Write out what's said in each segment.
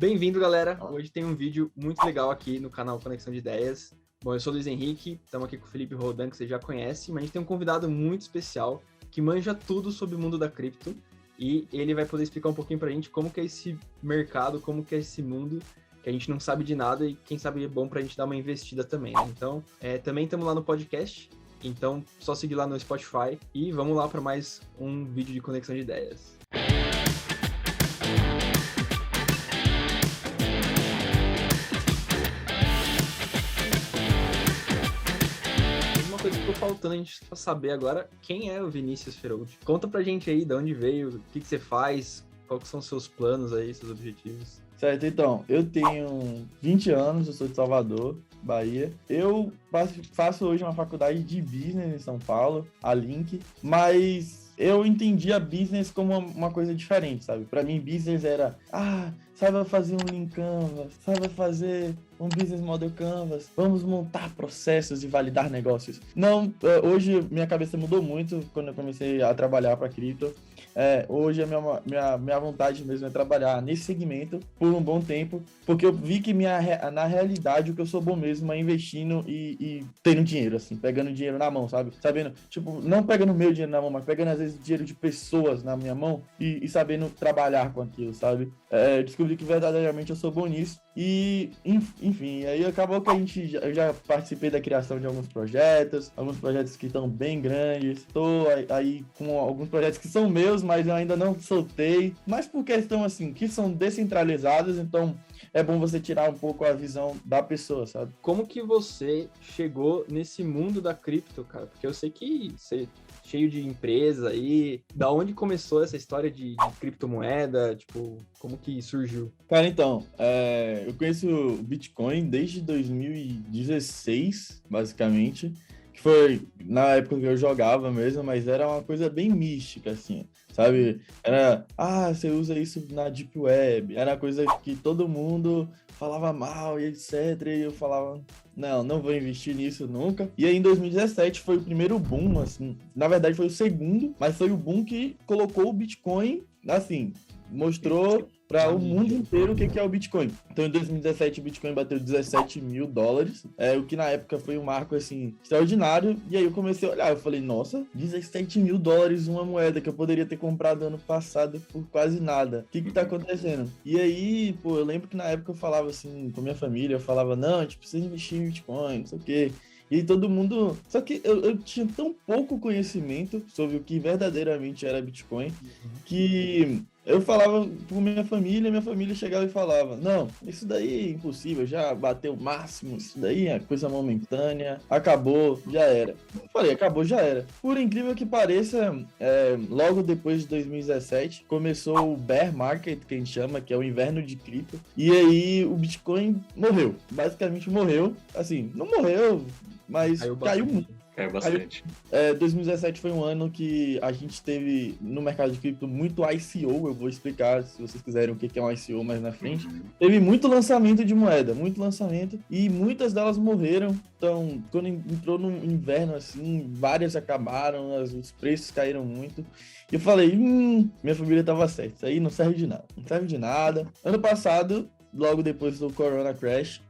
Bem-vindo, galera! Hoje tem um vídeo muito legal aqui no canal Conexão de Ideias. Bom, eu sou o Luiz Henrique, estamos aqui com o Felipe Roldan, que você já conhece, mas a gente tem um convidado muito especial que manja tudo sobre o mundo da cripto e ele vai poder explicar um pouquinho pra gente como que é esse mercado, como que é esse mundo, que a gente não sabe de nada e quem sabe é bom pra gente dar uma investida também, né? Então, também estamos lá no podcast, então só seguir lá no Spotify e vamos lá para mais um vídeo de Conexão de Ideias. Coisa que ficou faltando a gente saber agora, quem é o Vinícius Feroldi? Conta pra gente aí de onde veio, o que você faz, quais são os seus planos aí, seus objetivos. Certo, então, eu tenho 20 anos, eu sou de Salvador, Bahia. Eu faço hoje uma faculdade de business em São Paulo, a Link, mas eu entendi a business como uma coisa diferente, sabe? Pra mim, business era, saiba fazer um Lean Canvas, saiba fazer um Business Model Canvas, vamos montar processos e validar negócios. Não, hoje minha cabeça mudou muito quando eu comecei a trabalhar para cripto. Hoje a minha vontade mesmo é trabalhar nesse segmento por um bom tempo, porque eu vi que na realidade o que eu sou bom mesmo é investindo e tendo dinheiro, assim, pegando dinheiro na mão, sabe? Sabendo, tipo, não pegando meu dinheiro na mão, mas pegando às vezes dinheiro de pessoas na minha mão e sabendo trabalhar com aquilo, sabe? Descobri que verdadeiramente eu sou bom nisso e, enfim, aí acabou que eu já participei da criação de alguns projetos que estão bem grandes, estou aí com alguns projetos que são meus, mas eu ainda não soltei, mas por questão assim, que são descentralizados, então é bom você tirar um pouco a visão da pessoa, sabe? Como que você chegou nesse mundo da cripto, cara? Porque eu sei que você cheio de empresa aí, da onde começou essa história de criptomoeda, tipo, como que surgiu? Cara, então, eu conheço o Bitcoin desde 2016, basicamente, que foi na época que eu jogava mesmo, mas era uma coisa bem mística, assim, sabe? Era, você usa isso na Deep Web, era coisa que todo mundo falava mal e etc, e eu falava, não vou investir nisso nunca. E aí em 2017 foi o primeiro boom, assim, na verdade foi o segundo, mas foi o boom que colocou o Bitcoin, assim, mostrou para o mundo inteiro o que é o Bitcoin. Então, em 2017, o Bitcoin bateu $17 mil, o que na época foi um marco, assim, extraordinário. E aí eu comecei a olhar, eu falei, nossa, $17 mil uma moeda que eu poderia ter comprado ano passado por quase nada. O que tá acontecendo? E aí, eu lembro que na época eu falava assim, com minha família, eu falava, não, a gente precisa investir em Bitcoin, não sei o quê. E todo mundo... Só que eu tinha tão pouco conhecimento sobre o que verdadeiramente era Bitcoin, que eu falava com minha família chegava e falava, não, isso daí é impossível, já bateu o máximo, isso daí é coisa momentânea, acabou, já era. Eu falei, acabou, já era. Por incrível que pareça, logo depois de 2017, começou o bear market, que a gente chama, que é o inverno de cripto, e aí o Bitcoin morreu, basicamente morreu, assim, não morreu, mas caiu muito. Caiu bastante. 2017 foi um ano que a gente teve no mercado de cripto muito ICO, eu vou explicar se vocês quiserem o que é um ICO mais na frente. Teve muito lançamento de moeda, muito lançamento, e muitas delas morreram. Então, quando entrou no inverno, assim, várias acabaram, os preços caíram muito. E eu falei, minha família tava certa, isso aí não serve de nada, não serve de nada. Ano passado, logo depois do Corona Crash,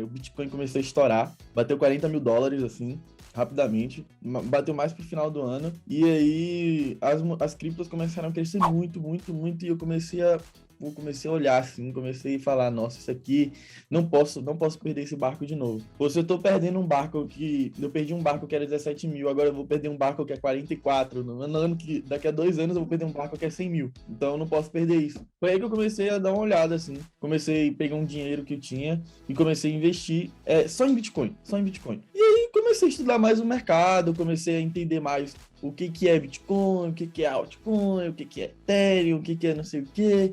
o Bitcoin começou a estourar, bateu $40 mil, assim, rapidamente, bateu mais pro final do ano, e aí as criptos começaram a crescer muito, muito, muito, e eu comecei a olhar assim, comecei a falar, nossa, isso aqui, não posso perder esse barco de novo. Se eu tô perdendo eu perdi um barco que era 17 mil, agora eu vou perder um barco que é 44, no ano que daqui a 2 anos eu vou perder um barco que é 100 mil, então eu não posso perder isso. Foi aí que eu comecei a dar uma olhada, assim, comecei a pegar um dinheiro que eu tinha e comecei a investir só em Bitcoin. E aí comecei a estudar mais o mercado, comecei a entender mais o que é Bitcoin, o que é altcoin, o que é Ethereum, o que é não sei o que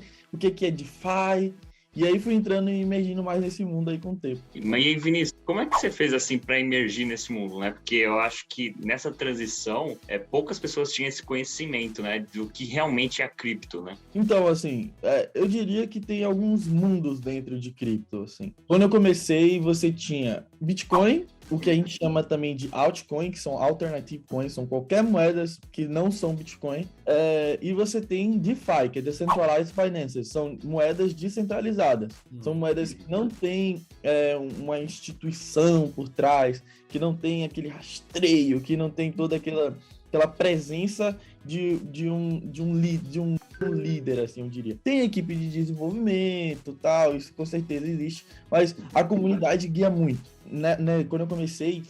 é DeFi. E aí fui entrando e emergindo mais nesse mundo aí com o tempo. Mas e aí, Vinícius, como é que você fez assim para emergir nesse mundo, né? Porque eu acho que nessa transição, poucas pessoas tinham esse conhecimento, né? Do que realmente é a cripto, né? Então, assim, eu diria que tem alguns mundos dentro de cripto, assim. Quando eu comecei, você tinha Bitcoin, o que a gente chama também de altcoin, que são alternative coins, são qualquer moedas que não são Bitcoin. E você tem DeFi, que é Decentralized Finance, são moedas descentralizadas. São moedas que não têm uma instituição por trás, que não tem aquele rastreio, que não tem toda aquela presença de um líder, assim, eu diria. Tem equipe de desenvolvimento, tal, isso com certeza existe, mas a comunidade guia muito. Né, quando eu comecei,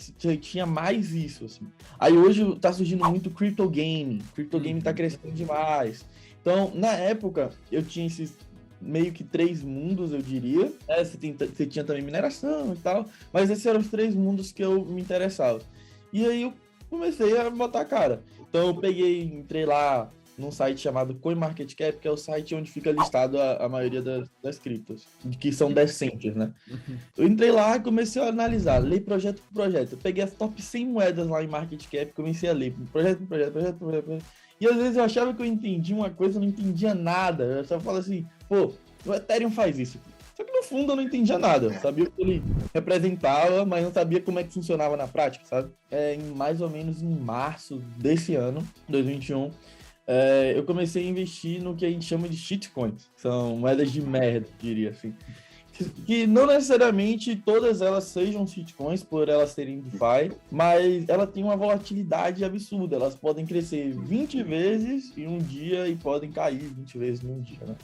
tinha mais isso, assim. Aí hoje tá surgindo muito crypto game tá crescendo demais. Então, na época, eu tinha esses meio que 3 mundos, eu diria. Você tinha também mineração e tal, mas esses eram os 3 mundos que eu me interessava. E aí eu comecei a botar a cara. Então eu entrei lá num site chamado CoinMarketCap, que é o site onde fica listado a maioria das criptos, que são decentes, né? Eu entrei lá e comecei a analisar, ler projeto por projeto. Eu peguei as top 100 moedas lá em Market Cap, comecei a ler projeto por projeto. E às vezes eu achava que eu entendia uma coisa, eu não entendia nada. Eu só falava assim, pô, o Ethereum faz isso. Só que no fundo eu não entendia nada. Eu sabia o que ele representava, mas não sabia como é que funcionava na prática, sabe? Mais ou menos em março desse ano, 2021, eu comecei a investir no que a gente chama de shitcoins. São moedas de merda, diria assim. Que não necessariamente todas elas sejam shitcoins por elas serem DeFi, mas ela tem uma volatilidade absurda. Elas podem crescer 20 vezes em um dia e podem cair 20 vezes em um dia, né?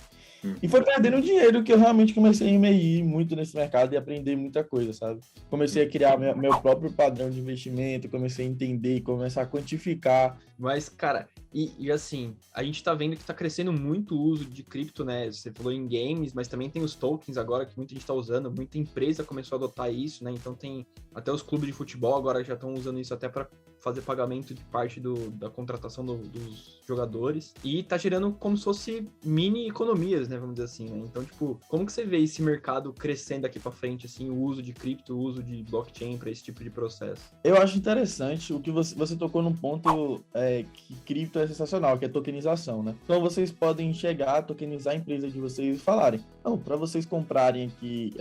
E foi perdendo dinheiro que eu realmente comecei a emergir muito nesse mercado e aprender muita coisa, sabe? Comecei a criar meu próprio padrão de investimento, comecei a entender, começar a quantificar. Mas, cara, e assim, a gente tá vendo que tá crescendo muito o uso de cripto, né? Você falou em games, mas também tem os tokens agora que muita gente tá usando, muita empresa começou a adotar isso, né? Então tem até os clubes de futebol agora já estão usando isso até para fazer pagamento de parte da contratação dos jogadores. E tá gerando como se fosse mini economias, né? Vamos dizer assim, né? Então, tipo, como que você vê esse mercado crescendo daqui para frente, assim, o uso de cripto, o uso de blockchain para esse tipo de processo? Eu acho interessante o que você tocou num ponto que cripto é sensacional, que é tokenização, né? Então vocês podem chegar, tokenizar a empresa de vocês e falarem, não, para vocês comprarem aqui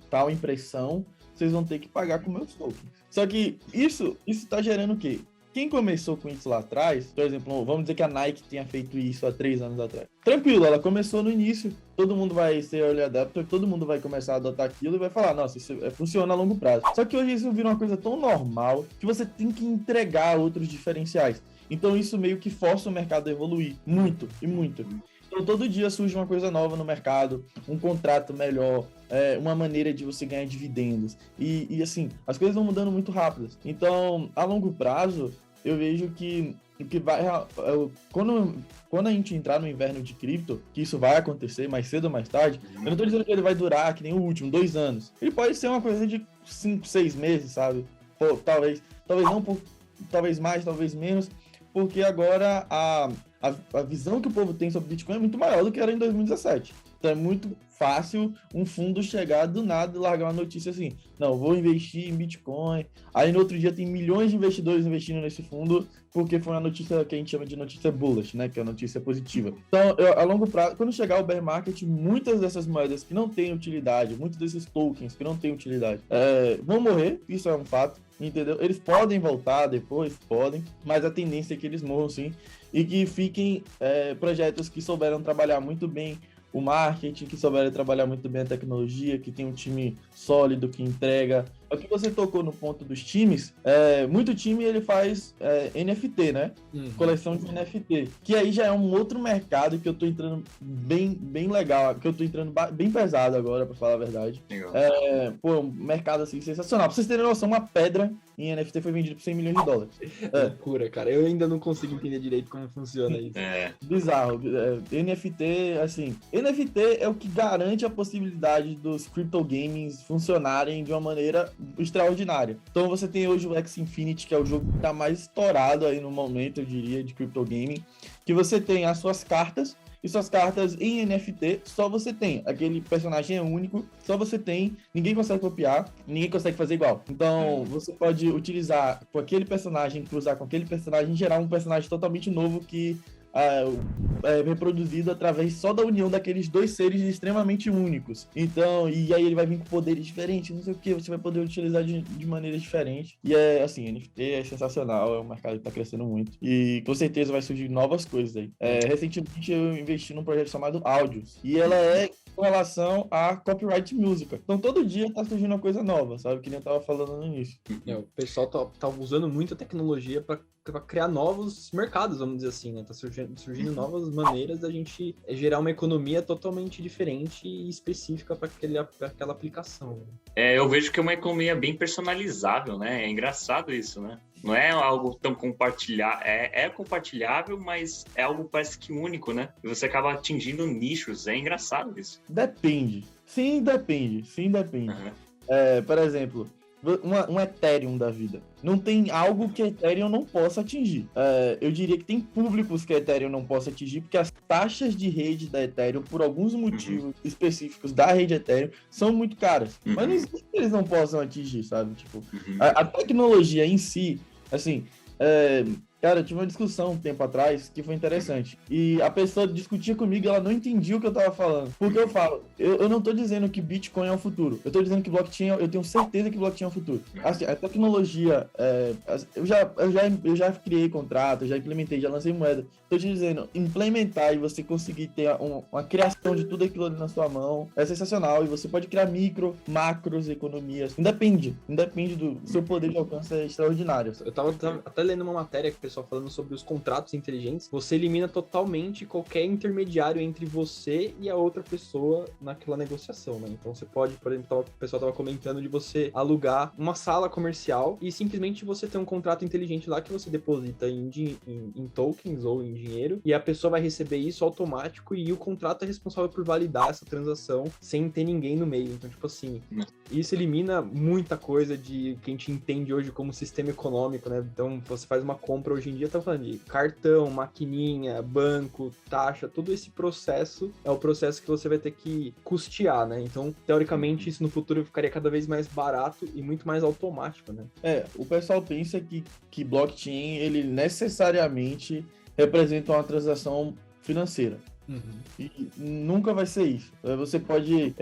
tal impressão, vocês vão ter que pagar com meus tokens. Só que isso tá gerando o quê? Quem começou com isso lá atrás, por exemplo, vamos dizer que a Nike tenha feito isso há 3 anos atrás. Tranquilo, ela começou no início, todo mundo vai ser early adapter, todo mundo vai começar a adotar aquilo e vai falar, nossa, isso funciona a longo prazo. Só que hoje isso vira uma coisa tão normal que você tem que entregar outros diferenciais. Então isso meio que força o mercado a evoluir muito e muito. Então todo dia surge uma coisa nova no mercado, um contrato melhor, uma maneira de você ganhar dividendos. E assim, as coisas vão mudando muito rápidas. Então, a longo prazo, eu vejo que o que vai... Quando a gente entrar no inverno de cripto, que isso vai acontecer mais cedo ou mais tarde, eu não estou dizendo que ele vai durar que nem o último, 2 anos. Ele pode ser uma coisa de 5, 6 meses, sabe? Pô, talvez não, talvez mais, talvez menos, porque agora a visão que o povo tem sobre Bitcoin é muito maior do que era em 2017. Então é muito fácil um fundo chegar do nada e largar uma notícia assim, não, vou investir em Bitcoin. Aí no outro dia tem milhões de investidores investindo nesse fundo, porque foi uma notícia que a gente chama de notícia bullish, né? Que é a notícia positiva. Então, a longo prazo, quando chegar o bear market, muitas dessas moedas que não têm utilidade, muitos desses tokens que não têm utilidade, vão morrer, isso é um fato, entendeu? Eles podem voltar depois, podem, mas a tendência é que eles morram sim, e que fiquem projetos que souberam trabalhar muito bem o marketing, que souberam trabalhar muito bem a tecnologia, que tem um time sólido, que entrega. O que você tocou no ponto dos times, muito time ele faz NFT, né? Coleção de NFT, que aí já é um outro mercado que eu tô entrando bem legal, que eu tô entrando bem pesado agora, pra falar a verdade. Um mercado assim sensacional. Pra vocês terem noção, uma pedra em NFT foi vendida por $100 milhões. Loucura, cara. Eu ainda não consigo entender direito como funciona isso. Bizarro. NFT, assim, NFT é o que garante a possibilidade dos crypto gamings funcionarem de uma maneira extraordinária. Então você tem hoje o Axie Infinity, que é o jogo que tá mais estourado aí no momento, eu diria, de crypto gaming, que você tem as suas cartas, e suas cartas em NFT, só você tem. Aquele personagem é único, só você tem, ninguém consegue copiar, ninguém consegue fazer igual. Então, você pode utilizar com aquele personagem, cruzar com aquele personagem, gerar um personagem totalmente novo que reproduzido através só da união daqueles dois seres extremamente únicos. Então, e aí ele vai vir com poderes diferentes, não sei o que, você vai poder utilizar de maneira diferente. E assim, NFT é sensacional, é um mercado que está crescendo muito. E com certeza vai surgir novas coisas aí. Recentemente eu investi num projeto chamado Áudios, e ela é com relação a copyright música. Então todo dia tá surgindo uma coisa nova, sabe? Que nem eu tava falando no início. O pessoal tá usando muito a tecnologia para criar novos mercados, vamos dizer assim, né? Tá surgindo novas maneiras da gente gerar uma economia totalmente diferente e específica para aquela aplicação. Eu vejo que é uma economia bem personalizável, né? É engraçado isso, né? Não é algo tão compartilhável, é compartilhável, mas é algo parece que único, né? E você acaba atingindo nichos, é engraçado isso. Depende. Sim, depende. Uhum. Por exemplo, um Ethereum da vida. Não tem algo que Ethereum não possa atingir. Eu diria que tem públicos que Ethereum não possa atingir, porque as taxas de rede da Ethereum, por alguns motivos específicos da rede Ethereum, são muito caras. Mas não existe que eles não possam atingir, sabe? Tipo, a tecnologia em si, assim... Cara, eu tive uma discussão um tempo atrás que foi interessante. E a pessoa discutia comigo e ela não entendia o que eu tava falando. Porque eu falo, eu não tô dizendo que Bitcoin é o futuro. Eu tô dizendo que blockchain, eu tenho certeza que blockchain é o futuro. Assim, a tecnologia, eu já criei contrato, já implementei, já lancei moeda. Tô te dizendo, implementar e você conseguir ter uma criação de tudo aquilo ali na sua mão é sensacional. E você pode criar micro, macros, economias. Independe do seu poder de alcance, é extraordinário. Eu tava até lendo uma matéria que o pessoal falando sobre os contratos inteligentes. Você elimina totalmente qualquer intermediário entre você e a outra pessoa naquela negociação, né? Então você pode, por exemplo, o pessoal tava comentando de você alugar uma sala comercial e simplesmente você ter um contrato inteligente lá que você deposita em tokens ou em dinheiro e a pessoa vai receber isso automático e o contrato é responsável por validar essa transação sem ter ninguém no meio. Então, tipo assim, isso elimina muita coisa de que a gente entende hoje como sistema econômico, né? Então, você faz uma compra hoje em dia, tá falando de cartão, maquininha, banco, taxa, todo esse processo é o processo que você vai ter que custear, né? Então, teoricamente, isso no futuro ficaria cada vez mais barato e muito mais automático, né? O pessoal pensa que blockchain, ele necessariamente representa uma transação financeira. E nunca vai ser isso. Você pode,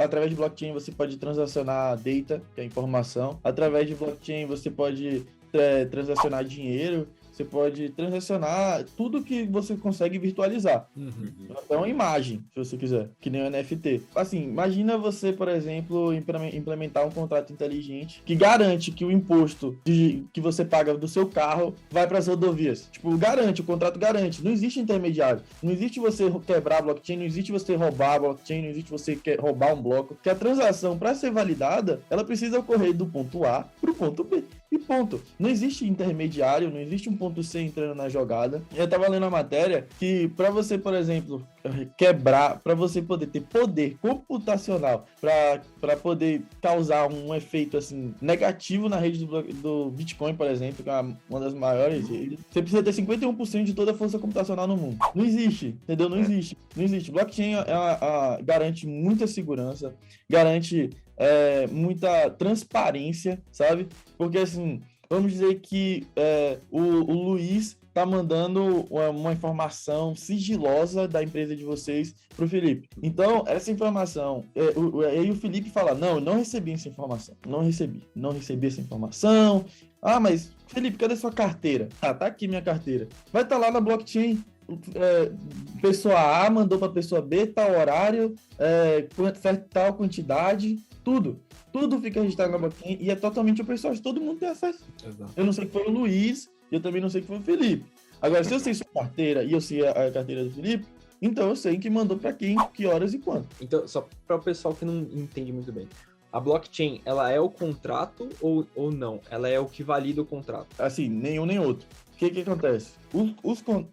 através de blockchain, você pode transacionar data, que é informação. Através de blockchain, você pode transacionar dinheiro. Você pode transacionar tudo que você consegue virtualizar. Até uma imagem, se você quiser, que nem um NFT. Assim, imagina você, por exemplo, implementar um contrato inteligente que garante que o imposto que você paga do seu carro vai para as rodovias. Tipo, o contrato garante. Não existe intermediário. Não existe você quebrar a blockchain, não existe você roubar a blockchain, não existe você roubar um bloco. Porque a transação, para ser validada, ela precisa ocorrer do ponto A para o ponto B. E ponto. Não existe intermediário, não existe um ponto C entrando na jogada. Eu tava lendo a matéria que para você, por exemplo, quebrar, para você poder ter poder computacional, para poder causar um efeito assim negativo na rede do Bitcoin, por exemplo, que é uma das maiores, você precisa ter 51% de toda a força computacional no mundo. Não existe, entendeu? Não existe. Blockchain garante muita segurança, garante muita transparência, sabe? Porque assim, vamos dizer que o Luiz tá mandando uma informação sigilosa da empresa de vocês pro Felipe. Então, essa informação, aí o Felipe fala, não, eu não recebi essa informação. Não recebi essa informação. Ah, mas, Felipe, cadê sua carteira? Ah, tá aqui minha carteira. Vai estar lá na blockchain. Pessoa A mandou para pessoa B, tal horário, tal quantidade, tudo fica registrado na blockchain e é totalmente o pessoal, todo mundo tem acesso. Exato. Eu não sei que foi o Luiz, e eu também não sei que foi o Felipe. Agora, se eu sei sua carteira e eu sei a carteira do Felipe, então eu sei quem mandou para quem, que horas e quanto. Então, só para o pessoal que não entende muito bem, a blockchain, ela é o contrato ou não? Ela é o que valida o contrato? Assim, nenhum nem outro. O que acontece?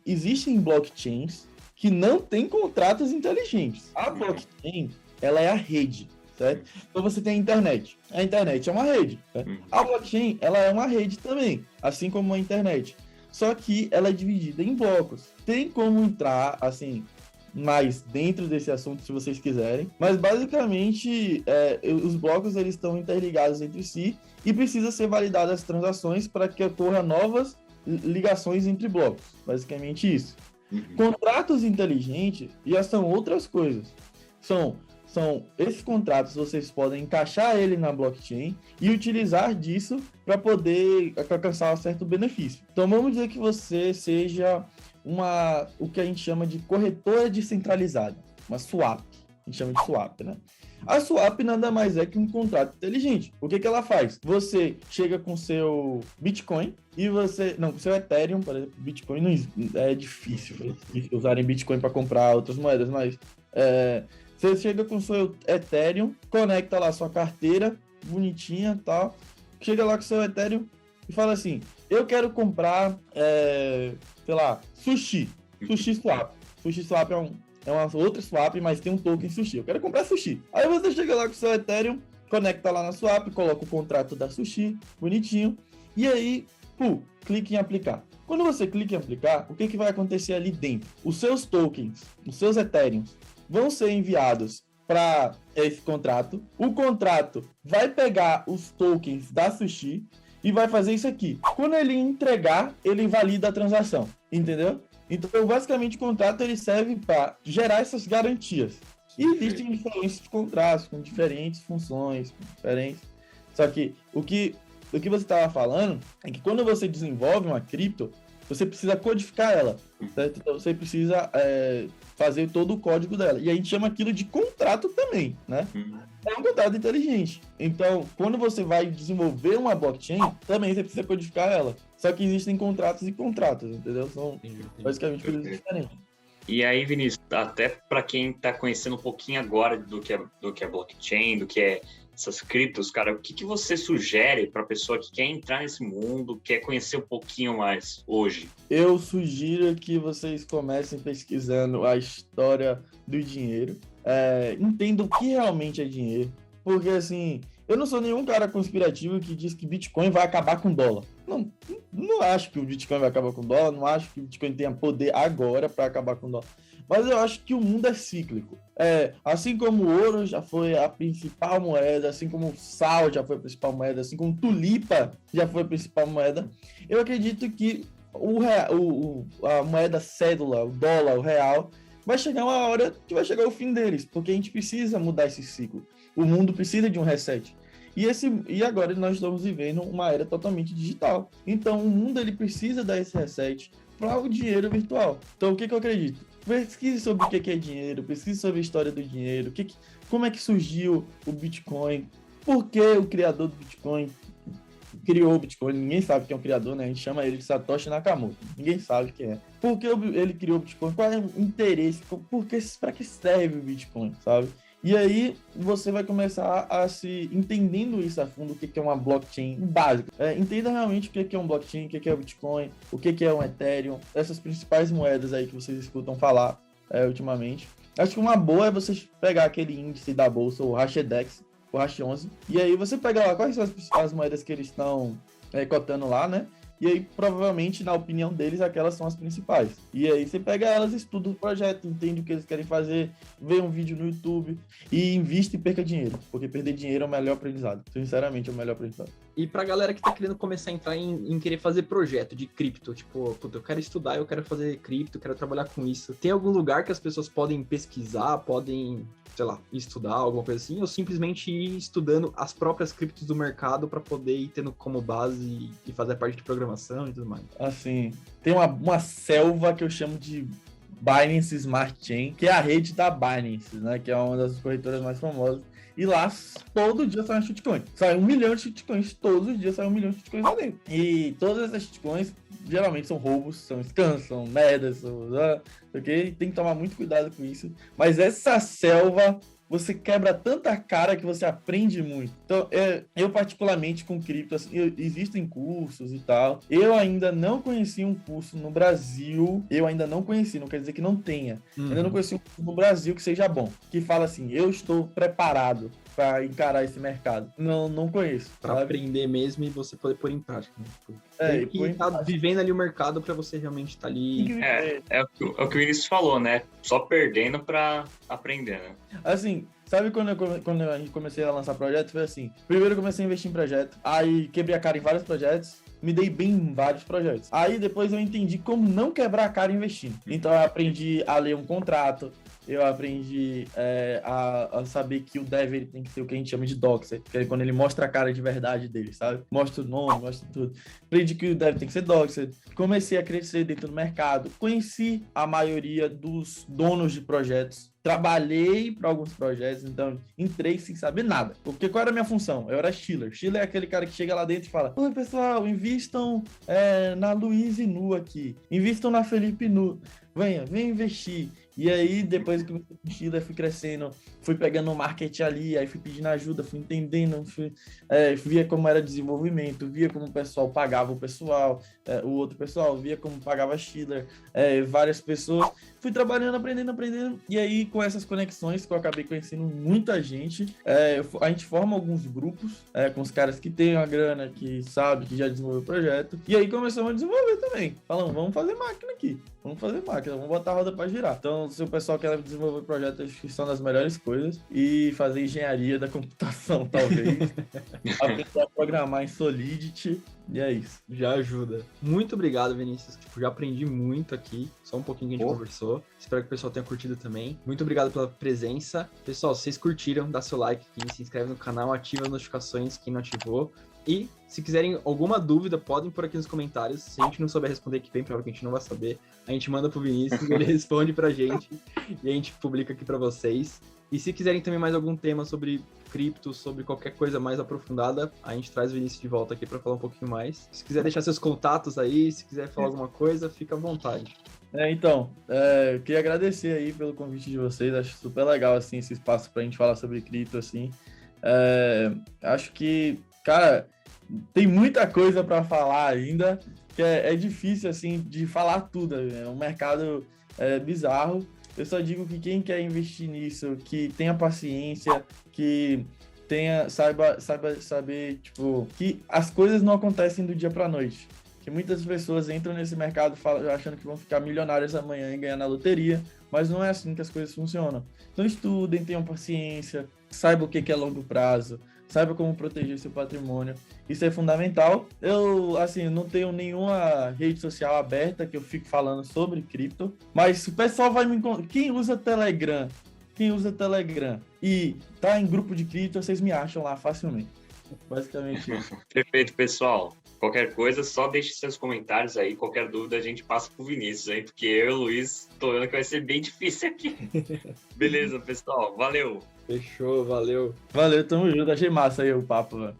Existem blockchains que não têm contratos inteligentes. A blockchain, ela é a rede, certo? Então você tem a internet. A internet é uma rede, certo? A blockchain, ela é uma rede também, assim como a internet. Só que ela é dividida em blocos. Tem como entrar, assim, mais dentro desse assunto, se vocês quiserem. Mas, basicamente, os blocos, eles estão interligados entre si e precisa ser validadas as transações para que ocorra novas ligações entre blocos. Basicamente isso. Contratos inteligentes já são outras coisas. São esses contratos, vocês podem encaixar ele na blockchain e utilizar disso para poder alcançar um certo benefício. Então, vamos dizer que você seja o que a gente chama de corretora descentralizada, uma swap. A gente chama de swap, né? A swap nada mais é que um contrato inteligente. O que ela faz? Você chega com seu Bitcoin e com seu Ethereum, por exemplo, Bitcoin não é difícil usarem Bitcoin para comprar outras moedas, mas você chega com seu Ethereum, conecta lá sua carteira, bonitinha e tal, chega lá com seu Ethereum e fala assim, eu quero comprar, sei lá, sushi swap. Sushi swap é uma outra swap, mas tem um token sushi. Eu quero comprar sushi. Aí você chega lá com o seu Ethereum, conecta lá na swap, coloca o contrato da sushi, bonitinho, e aí, clica em aplicar. Quando você clica em aplicar, o que vai acontecer ali dentro? Os seus tokens, os seus Ethereums, vão ser enviados para esse contrato. O contrato vai pegar os tokens da sushi e vai fazer isso aqui. Quando ele entregar, ele valida a transação, entendeu? Então, basicamente, o contrato ele serve para gerar essas garantias. E existem diferentes contratos com diferentes funções, diferentes. Só que o que você estava falando é que quando você desenvolve uma cripto, você precisa codificar ela, certo? Então, você precisa fazer todo o código dela. E a gente chama aquilo de contrato também, né? É um contrato inteligente. Então, quando você vai desenvolver uma blockchain, também você precisa codificar ela. Só que existem contratos e contratos, entendeu? São basicamente coisas diferentes. E aí, Vinícius, até para quem está conhecendo um pouquinho agora do que é blockchain, do que é essas criptos, cara, o que você sugere para a pessoa que quer entrar nesse mundo, quer conhecer um pouquinho mais hoje? Eu sugiro que vocês comecem pesquisando a história do dinheiro, entendam o que realmente é dinheiro, porque assim, eu não sou nenhum cara conspirativo que diz que Bitcoin vai acabar com dólar. Não acho que o Bitcoin vai acabar com dólar, não acho que o Bitcoin tenha poder agora para acabar com dólar. Mas eu acho que o mundo é cíclico. Assim como o ouro já foi a principal moeda, assim como o sal já foi a principal moeda, assim como tulipa já foi a principal moeda, eu acredito que a moeda cédula, o dólar, o real, vai chegar uma hora que vai chegar o fim deles, porque a gente precisa mudar esse ciclo. O mundo precisa de um reset. E agora nós estamos vivendo uma era totalmente digital. Então o mundo ele precisa dar esse reset para o dinheiro virtual. Então o que eu acredito? Pesquise sobre o que é dinheiro, pesquise sobre a história do dinheiro, como é que surgiu o Bitcoin, por que o criador do Bitcoin criou o Bitcoin. Ninguém sabe quem é o criador, né? A gente chama ele de Satoshi Nakamoto. Ninguém sabe quem é. Por que ele criou o Bitcoin? Qual é o interesse? Para que serve o Bitcoin, sabe? E aí você vai começar a se entendendo isso a fundo, o que é uma blockchain básica. Entenda realmente o que é um blockchain, o que é o Bitcoin, o que é um Ethereum, essas principais moedas aí que vocês escutam falar ultimamente. Acho que uma boa é você pegar aquele índice da bolsa, o Hashdex, o Hash11, e aí você pega lá quais são as principais moedas que eles estão cotando lá, né? E aí, provavelmente, na opinião deles, aquelas são as principais. E aí você pega elas, estuda o projeto, entende o que eles querem fazer, vê um vídeo no YouTube e investe e perca dinheiro. Porque perder dinheiro é o melhor aprendizado. Sinceramente, é o melhor aprendizado. E pra galera que tá querendo começar a entrar em querer fazer projeto de cripto, tipo, eu quero estudar, eu quero fazer cripto, eu quero trabalhar com isso. Tem algum lugar que as pessoas podem pesquisar, podem, sei lá, estudar, alguma coisa assim, ou simplesmente ir estudando as próprias criptos do mercado para poder ir tendo como base e fazer parte de programação e tudo mais? Assim, tem uma selva que eu chamo de Binance Smart Chain, que é a rede da Binance, né, que é uma das corretoras mais famosas. E lá, todo dia sai um shitcoin. Sai 1 milhão de shitcoins. Todos os dias sai 1 milhão de shitcoins lá dentro. E todas essas shitcoins, geralmente, são roubos, são scams, são merdas, ok? Tem que tomar muito cuidado com isso. Mas essa selva, você quebra tanta cara que você aprende muito. Então, eu particularmente com cripto, assim, existem cursos e tal. Eu ainda não conheci um curso no Brasil. Não quer dizer que não tenha. Ainda não conheci um curso no Brasil que seja bom. Que fala assim, eu estou preparado para encarar esse mercado. Não conheço. Para aprender mesmo e você poder pôr em prática. Né? Tem que estar vivendo ali o mercado para você realmente estar ali. É o que o Vinícius falou, né? Só perdendo para aprender, né? Assim, sabe quando a gente comecei a lançar projetos? Foi assim, primeiro eu comecei a investir em projeto, aí quebrei a cara em vários projetos, me dei bem em vários projetos. Aí depois eu entendi como não quebrar a cara investindo. Então eu aprendi a ler um contrato, eu aprendi a saber que o dev ele tem que ser o que a gente chama de doxer, que é quando ele mostra a cara de verdade dele, sabe? Mostra o nome, mostra tudo. Aprendi que o dev tem que ser doxer. Comecei a crescer dentro do mercado. Conheci a maioria dos donos de projetos. Trabalhei para alguns projetos, então entrei sem saber nada. Porque qual era a minha função? Eu era Chiller. Chiller é aquele cara que chega lá dentro e fala: oi, pessoal, invistam na Luiz Nu aqui. Invistam na Felipe Nu. Venha investir. E aí, depois que eu comecei com Chiller, fui crescendo, fui pegando o marketing ali, aí fui pedindo ajuda, fui entendendo, via como era desenvolvimento, via como o pessoal pagava o pessoal, o outro pessoal, via como pagava Chiller, várias pessoas. Fui trabalhando, aprendendo, e aí com essas conexões que eu acabei conhecendo muita gente, a gente forma alguns grupos com os caras que têm a grana, que sabe, que já desenvolveu o projeto, e aí começamos a desenvolver também. Falamos, vamos fazer máquina aqui, vamos botar a roda para girar. Então, se o pessoal quer desenvolver projeto, acho que são das melhores coisas, e fazer engenharia da computação, talvez, aprender a programar em Solidity, e é isso. Já ajuda. Muito obrigado, Vinícius. Já aprendi muito aqui. Só um pouquinho que a gente conversou. Espero que o pessoal tenha curtido também. Muito obrigado pela presença. Pessoal, se vocês curtiram, dá seu like aqui, se inscreve no canal, ativa as notificações, quem não ativou. E se quiserem alguma dúvida, podem pôr aqui nos comentários. Se a gente não souber responder, que bem provável que a gente não vai saber, a gente manda pro Vinícius, ele responde pra gente e a gente publica aqui pra vocês. E se quiserem também mais algum tema sobre cripto, sobre qualquer coisa mais aprofundada, a gente traz o Vinícius de volta aqui para falar um pouquinho mais. Se quiser deixar seus contatos aí, se quiser falar alguma coisa, fica à vontade. Então, eu queria agradecer aí pelo convite de vocês, acho super legal, assim, esse espaço pra gente falar sobre cripto, assim. Acho que, cara, tem muita coisa para falar ainda, que é difícil, assim, de falar tudo, é um mercado bizarro. Eu só digo que quem quer investir nisso, que tenha paciência, que saiba saber, tipo, que as coisas não acontecem do dia para noite. Que muitas pessoas entram nesse mercado achando que vão ficar milionários amanhã e ganhar na loteria, mas não é assim que as coisas funcionam. Então estudem, tenham paciência, saiba o que é longo prazo, saiba como proteger seu patrimônio. Isso é fundamental. Eu, assim, não tenho nenhuma rede social aberta que eu fique falando sobre cripto, mas o pessoal vai me encontrar. Quem usa Telegram e tá em grupo de cripto, vocês me acham lá facilmente. Basicamente isso. Perfeito, pessoal. Qualquer coisa, só deixe seus comentários aí. Qualquer dúvida, a gente passa pro Vinícius, hein? Porque eu e o Luiz, tô vendo que vai ser bem difícil aqui. Beleza, pessoal. Valeu. Fechou, valeu. Valeu, tamo junto. Achei massa aí o papo, velho.